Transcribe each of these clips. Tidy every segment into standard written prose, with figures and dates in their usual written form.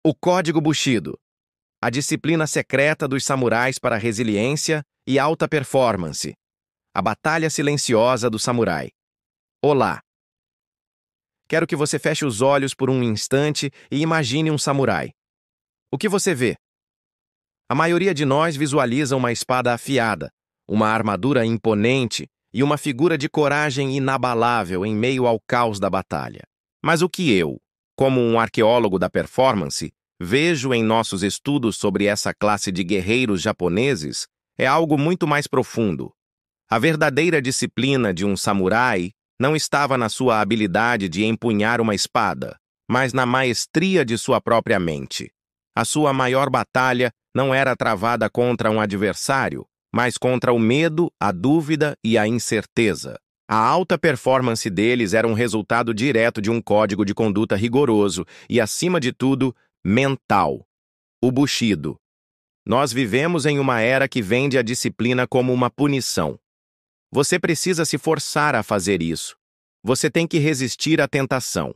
O Código Bushido, a disciplina secreta dos samurais para resiliência e alta performance. A batalha silenciosa do samurai. Olá! Quero que você feche os olhos por um instante e imagine um samurai. O que você vê? A maioria de nós visualiza uma espada afiada, uma armadura imponente e uma figura de coragem inabalável em meio ao caos da batalha. Mas o que eu, como um arqueólogo da performance, vejo em nossos estudos sobre essa classe de guerreiros japoneses é algo muito mais profundo. A verdadeira disciplina de um samurai não estava na sua habilidade de empunhar uma espada, mas na maestria de sua própria mente. A sua maior batalha não era travada contra um adversário, mas contra o medo, a dúvida e a incerteza. A alta performance deles era um resultado direto de um código de conduta rigoroso e, acima de tudo, mental. O Bushido. Nós vivemos em uma era que vende a disciplina como uma punição. Você precisa se forçar a fazer isso. Você tem que resistir à tentação.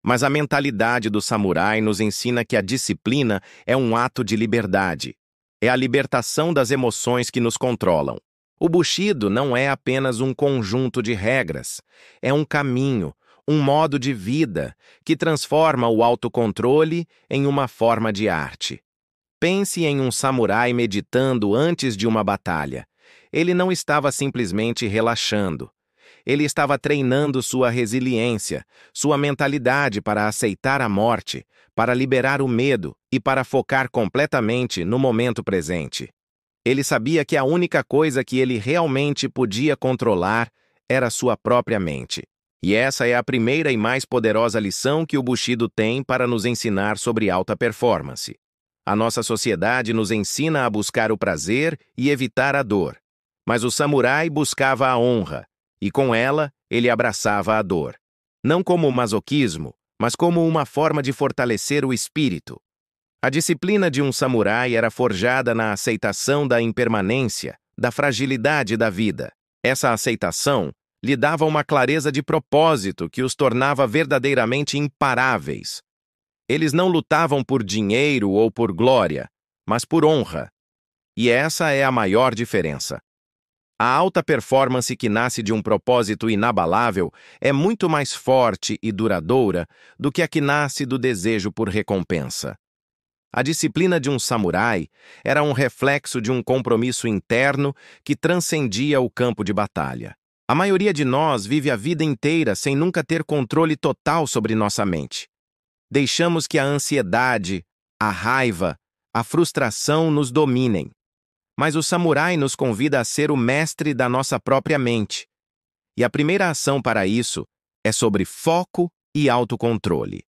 Mas a mentalidade do samurai nos ensina que a disciplina é um ato de liberdade. É a libertação das emoções que nos controlam. O Bushido não é apenas um conjunto de regras. É um caminho, um modo de vida que transforma o autocontrole em uma forma de arte. Pense em um samurai meditando antes de uma batalha. Ele não estava simplesmente relaxando. Ele estava treinando sua resiliência, sua mentalidade para aceitar a morte, para liberar o medo e para focar completamente no momento presente. Ele sabia que a única coisa que ele realmente podia controlar era sua própria mente. E essa é a primeira e mais poderosa lição que o Bushido tem para nos ensinar sobre alta performance. A nossa sociedade nos ensina a buscar o prazer e evitar a dor. Mas o samurai buscava a honra, e com ela, ele abraçava a dor. Não como masoquismo, mas como uma forma de fortalecer o espírito. A disciplina de um samurai era forjada na aceitação da impermanência, da fragilidade da vida. Essa aceitação lhe dava uma clareza de propósito que os tornava verdadeiramente imparáveis. Eles não lutavam por dinheiro ou por glória, mas por honra. E essa é a maior diferença. A alta performance que nasce de um propósito inabalável é muito mais forte e duradoura do que a que nasce do desejo por recompensa. A disciplina de um samurai era um reflexo de um compromisso interno que transcendia o campo de batalha. A maioria de nós vive a vida inteira sem nunca ter controle total sobre nossa mente. Deixamos que a ansiedade, a raiva, a frustração nos dominem. Mas o samurai nos convida a ser o mestre da nossa própria mente. E a primeira ação para isso é sobre foco e autocontrole.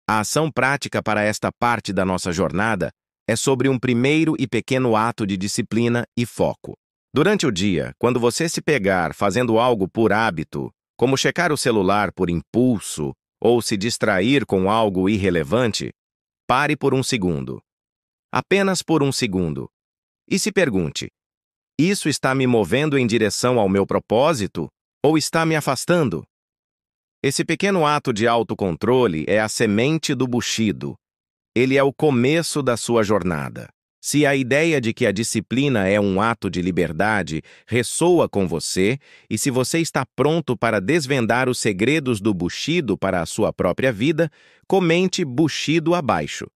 A ação prática para esta parte da nossa jornada é sobre um primeiro e pequeno ato de disciplina e foco. Durante o dia, quando você se pegar fazendo algo por hábito, como checar o celular por impulso ou se distrair com algo irrelevante, pare por um segundo. Apenas por um segundo. E se pergunte: isso está me movendo em direção ao meu propósito ou está me afastando? Esse pequeno ato de autocontrole é a semente do Bushido. Ele é o começo da sua jornada. Se a ideia de que a disciplina é um ato de liberdade ressoa com você, e se você está pronto para desvendar os segredos do Bushido para a sua própria vida, comente Bushido abaixo.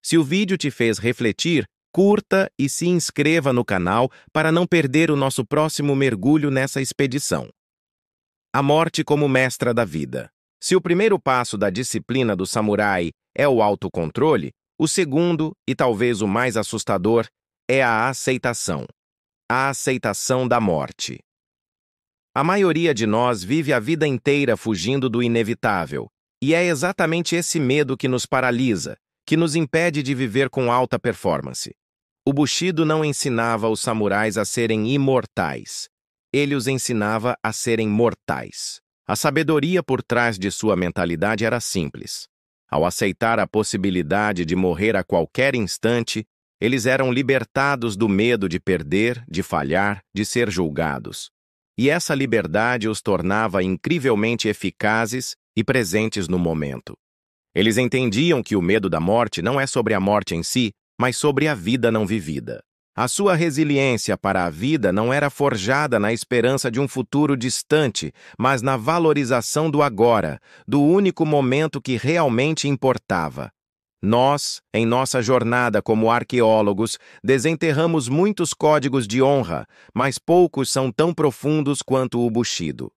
Se o vídeo te fez refletir, curta e se inscreva no canal para não perder o nosso próximo mergulho nessa expedição. A morte como mestra da vida. Se o primeiro passo da disciplina do samurai é o autocontrole, o segundo, e talvez o mais assustador, é a aceitação. A aceitação da morte. A maioria de nós vive a vida inteira fugindo do inevitável, e é exatamente esse medo que nos paralisa, que nos impede de viver com alta performance. O Bushido não ensinava os samurais a serem imortais. Ele os ensinava a serem mortais. A sabedoria por trás de sua mentalidade era simples. Ao aceitar a possibilidade de morrer a qualquer instante, eles eram libertados do medo de perder, de falhar, de ser julgados. E essa liberdade os tornava incrivelmente eficazes e presentes no momento. Eles entendiam que o medo da morte não é sobre a morte em si, mas sobre a vida não vivida. A sua resiliência para a vida não era forjada na esperança de um futuro distante, mas na valorização do agora, do único momento que realmente importava. Nós, em nossa jornada como arqueólogos, desenterramos muitos códigos de honra, mas poucos são tão profundos quanto o Bushido.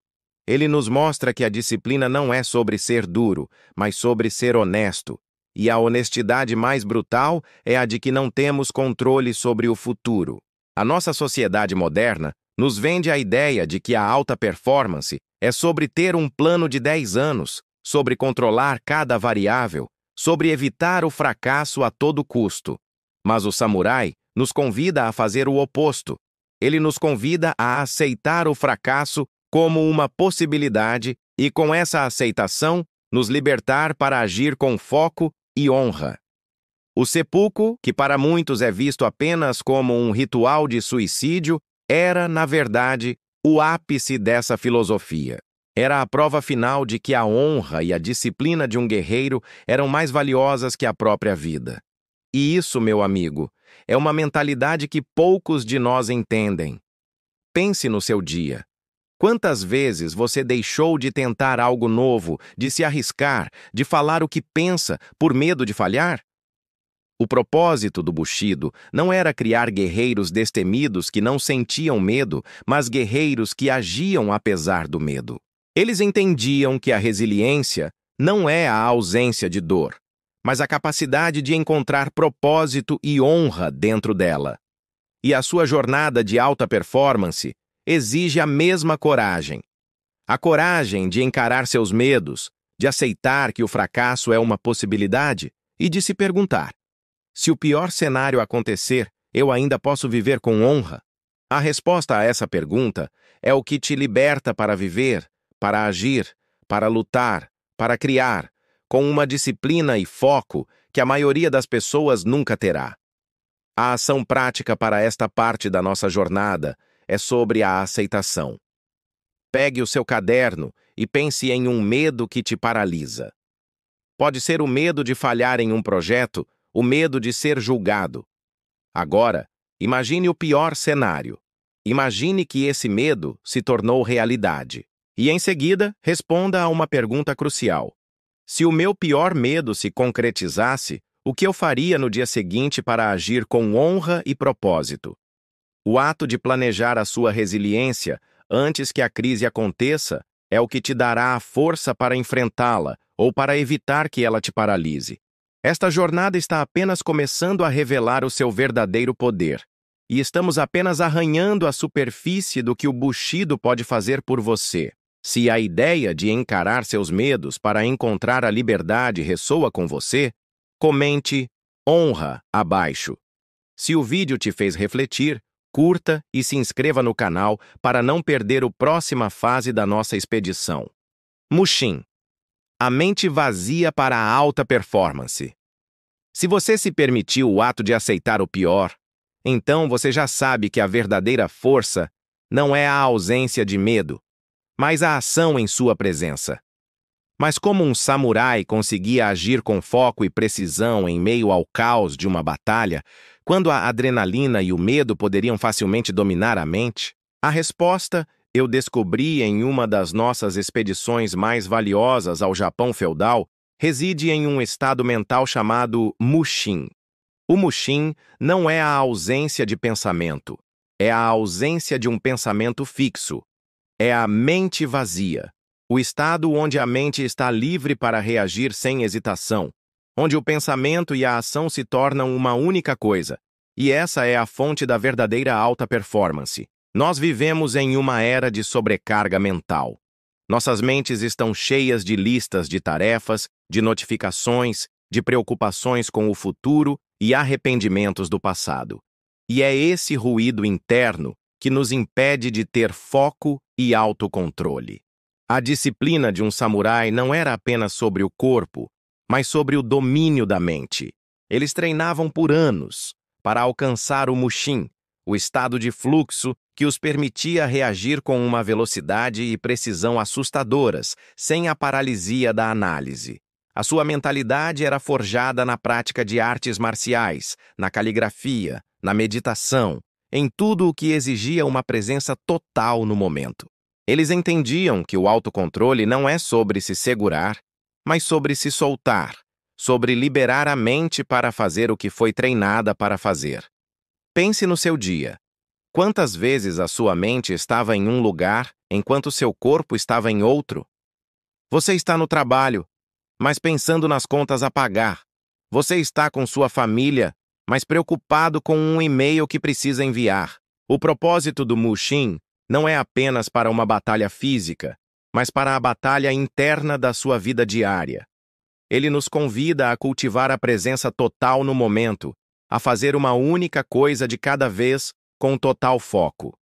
Ele nos mostra que a disciplina não é sobre ser duro, mas sobre ser honesto. E a honestidade mais brutal é a de que não temos controle sobre o futuro. A nossa sociedade moderna nos vende a ideia de que a alta performance é sobre ter um plano de 10 anos, sobre controlar cada variável, sobre evitar o fracasso a todo custo. Mas o samurai nos convida a fazer o oposto. Ele nos convida a aceitar o fracasso como uma possibilidade e, com essa aceitação, nos libertar para agir com foco e honra. O seppuku, que para muitos é visto apenas como um ritual de suicídio, era, na verdade, o ápice dessa filosofia. Era a prova final de que a honra e a disciplina de um guerreiro eram mais valiosas que a própria vida. E isso, meu amigo, é uma mentalidade que poucos de nós entendem. Pense no seu dia. Quantas vezes você deixou de tentar algo novo, de se arriscar, de falar o que pensa, por medo de falhar? O propósito do Bushido não era criar guerreiros destemidos que não sentiam medo, mas guerreiros que agiam apesar do medo. Eles entendiam que a resiliência não é a ausência de dor, mas a capacidade de encontrar propósito e honra dentro dela. E a sua jornada de alta performance exige a mesma coragem. A coragem de encarar seus medos, de aceitar que o fracasso é uma possibilidade e de se perguntar: se o pior cenário acontecer, eu ainda posso viver com honra? A resposta a essa pergunta é o que te liberta para viver, para agir, para lutar, para criar, com uma disciplina e foco que a maioria das pessoas nunca terá. A ação prática para esta parte da nossa jornada é sobre a aceitação. Pegue o seu caderno e pense em um medo que te paralisa. Pode ser o medo de falhar em um projeto, o medo de ser julgado. Agora, imagine o pior cenário. Imagine que esse medo se tornou realidade. E, em seguida, responda a uma pergunta crucial. Se o meu pior medo se concretizasse, o que eu faria no dia seguinte para agir com honra e propósito? O ato de planejar a sua resiliência antes que a crise aconteça é o que te dará a força para enfrentá-la ou para evitar que ela te paralise. Esta jornada está apenas começando a revelar o seu verdadeiro poder, e estamos apenas arranhando a superfície do que o Bushido pode fazer por você. Se a ideia de encarar seus medos para encontrar a liberdade ressoa com você, comente honra abaixo. Se o vídeo te fez refletir, curta e se inscreva no canal para não perder a próxima fase da nossa expedição. Mushin. A mente vazia para a alta performance. Se você se permitiu o ato de aceitar o pior, então você já sabe que a verdadeira força não é a ausência de medo, mas a ação em sua presença. Mas como um samurai conseguia agir com foco e precisão em meio ao caos de uma batalha, quando a adrenalina e o medo poderiam facilmente dominar a mente? A resposta eu descobri em uma das nossas expedições mais valiosas ao Japão feudal reside em um estado mental chamado Mushin. O Mushin não é a ausência de pensamento, é a ausência de um pensamento fixo. É a mente vazia. O estado onde a mente está livre para reagir sem hesitação, onde o pensamento e a ação se tornam uma única coisa, e essa é a fonte da verdadeira alta performance. Nós vivemos em uma era de sobrecarga mental. Nossas mentes estão cheias de listas de tarefas, de notificações, de preocupações com o futuro e arrependimentos do passado. E é esse ruído interno que nos impede de ter foco e autocontrole. A disciplina de um samurai não era apenas sobre o corpo, mas sobre o domínio da mente. Eles treinavam por anos para alcançar o Mushin, o estado de fluxo que os permitia reagir com uma velocidade e precisão assustadoras, sem a paralisia da análise. A sua mentalidade era forjada na prática de artes marciais, na caligrafia, na meditação, em tudo o que exigia uma presença total no momento. Eles entendiam que o autocontrole não é sobre se segurar, mas sobre se soltar, sobre liberar a mente para fazer o que foi treinada para fazer. Pense no seu dia. Quantas vezes a sua mente estava em um lugar enquanto seu corpo estava em outro? Você está no trabalho, mas pensando nas contas a pagar. Você está com sua família, mas preocupado com um e-mail que precisa enviar. O propósito do Mushin não é apenas para uma batalha física, mas para a batalha interna da sua vida diária. Ele nos convida a cultivar a presença total no momento, a fazer uma única coisa de cada vez com total foco.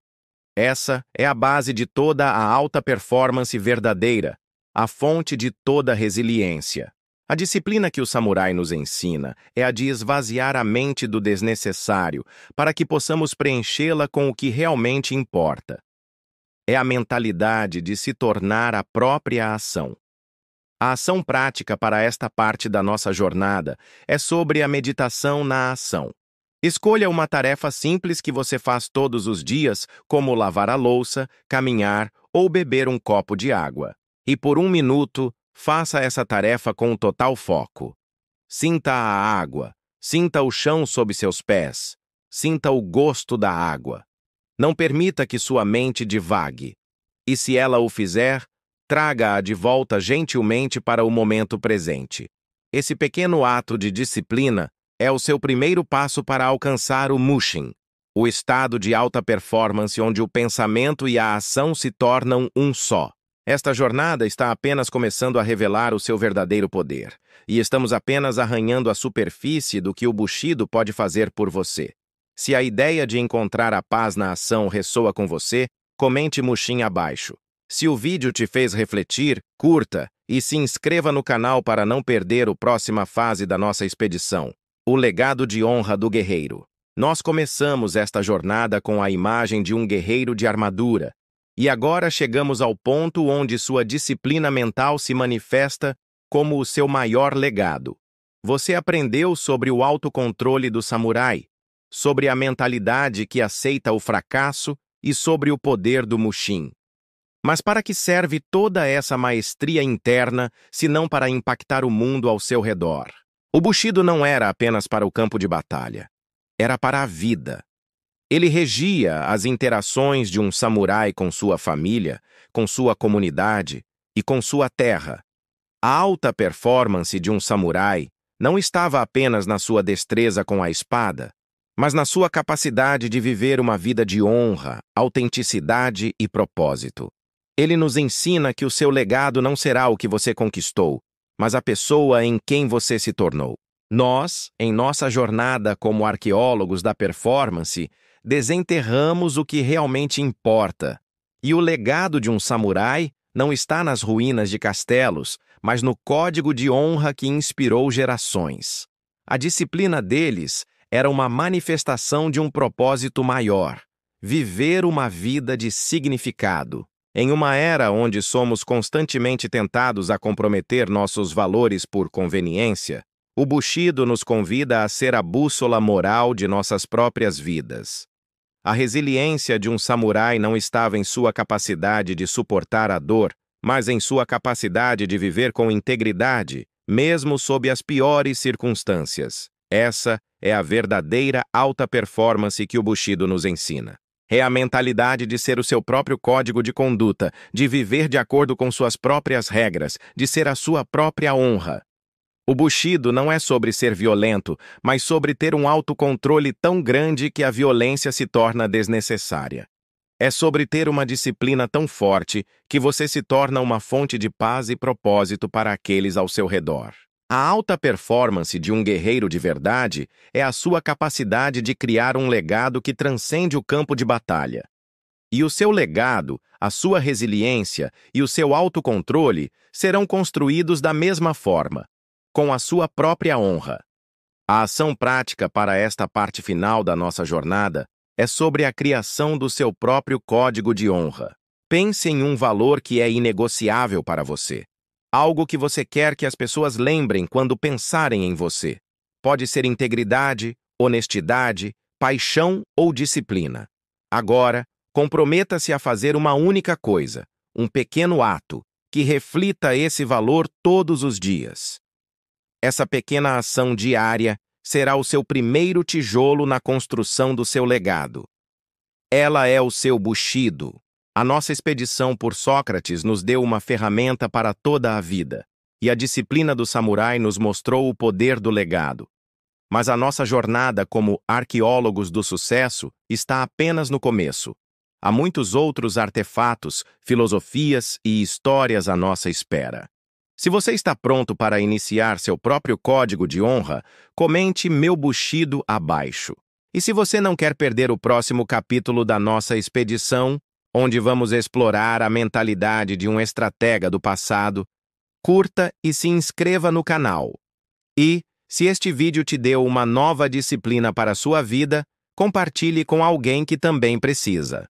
Essa é a base de toda a alta performance verdadeira, a fonte de toda resiliência. A disciplina que o samurai nos ensina é a de esvaziar a mente do desnecessário para que possamos preenchê-la com o que realmente importa. É a mentalidade de se tornar a própria ação. A ação prática para esta parte da nossa jornada é sobre a meditação na ação. Escolha uma tarefa simples que você faz todos os dias, como lavar a louça, caminhar ou beber um copo de água. E por 1 minuto, faça essa tarefa com total foco. Sinta a água, sinta o chão sob seus pés, sinta o gosto da água. Não permita que sua mente divague. E se ela o fizer, traga-a de volta gentilmente para o momento presente. Esse pequeno ato de disciplina é o seu primeiro passo para alcançar o Mushin, o estado de alta performance onde o pensamento e a ação se tornam um só. Esta jornada está apenas começando a revelar o seu verdadeiro poder, e estamos apenas arranhando a superfície do que o Bushido pode fazer por você. Se a ideia de encontrar a paz na ação ressoa com você, comente Mushin abaixo. Se o vídeo te fez refletir, curta e se inscreva no canal para não perder a próxima fase da nossa expedição, o legado de honra do guerreiro. Nós começamos esta jornada com a imagem de um guerreiro de armadura, e agora chegamos ao ponto onde sua disciplina mental se manifesta como o seu maior legado. Você aprendeu sobre o autocontrole do samurai, sobre a mentalidade que aceita o fracasso e sobre o poder do Mushin. Mas para que serve toda essa maestria interna, se não para impactar o mundo ao seu redor? O Bushido não era apenas para o campo de batalha. Era para a vida. Ele regia as interações de um samurai com sua família, com sua comunidade e com sua terra. A alta performance de um samurai não estava apenas na sua destreza com a espada, mas na sua capacidade de viver uma vida de honra, autenticidade e propósito. Ele nos ensina que o seu legado não será o que você conquistou, mas a pessoa em quem você se tornou. Nós, em nossa jornada como arqueólogos da performance, desenterramos o que realmente importa. E o legado de um samurai não está nas ruínas de castelos, mas no código de honra que inspirou gerações. A disciplina deles era uma manifestação de um propósito maior: viver uma vida de significado. Em uma era onde somos constantemente tentados a comprometer nossos valores por conveniência, o Bushido nos convida a ser a bússola moral de nossas próprias vidas. A resiliência de um samurai não estava em sua capacidade de suportar a dor, mas em sua capacidade de viver com integridade, mesmo sob as piores circunstâncias. Essa é a verdadeira alta performance que o Bushido nos ensina. É a mentalidade de ser o seu próprio código de conduta, de viver de acordo com suas próprias regras, de ser a sua própria honra. O Bushido não é sobre ser violento, mas sobre ter um autocontrole tão grande que a violência se torna desnecessária. É sobre ter uma disciplina tão forte que você se torna uma fonte de paz e propósito para aqueles ao seu redor. A alta performance de um guerreiro de verdade é a sua capacidade de criar um legado que transcende o campo de batalha. E o seu legado, a sua resiliência e o seu autocontrole serão construídos da mesma forma, com a sua própria honra. A ação prática para esta parte final da nossa jornada é sobre a criação do seu próprio código de honra. Pense em um valor que é inegociável para você. Algo que você quer que as pessoas lembrem quando pensarem em você. Pode ser integridade, honestidade, paixão ou disciplina. Agora, comprometa-se a fazer uma única coisa, um pequeno ato, que reflita esse valor todos os dias. Essa pequena ação diária será o seu primeiro tijolo na construção do seu legado. Ela é o seu Bushido. A nossa expedição por Sócrates nos deu uma ferramenta para toda a vida, e a disciplina do samurai nos mostrou o poder do legado. Mas a nossa jornada como arqueólogos do sucesso está apenas no começo. Há muitos outros artefatos, filosofias e histórias à nossa espera. Se você está pronto para iniciar seu próprio código de honra, comente meu Bushido abaixo. E se você não quer perder o próximo capítulo da nossa expedição, onde vamos explorar a mentalidade de um estratega do passado, curta e se inscreva no canal. E, se este vídeo te deu uma nova disciplina para a sua vida, compartilhe com alguém que também precisa.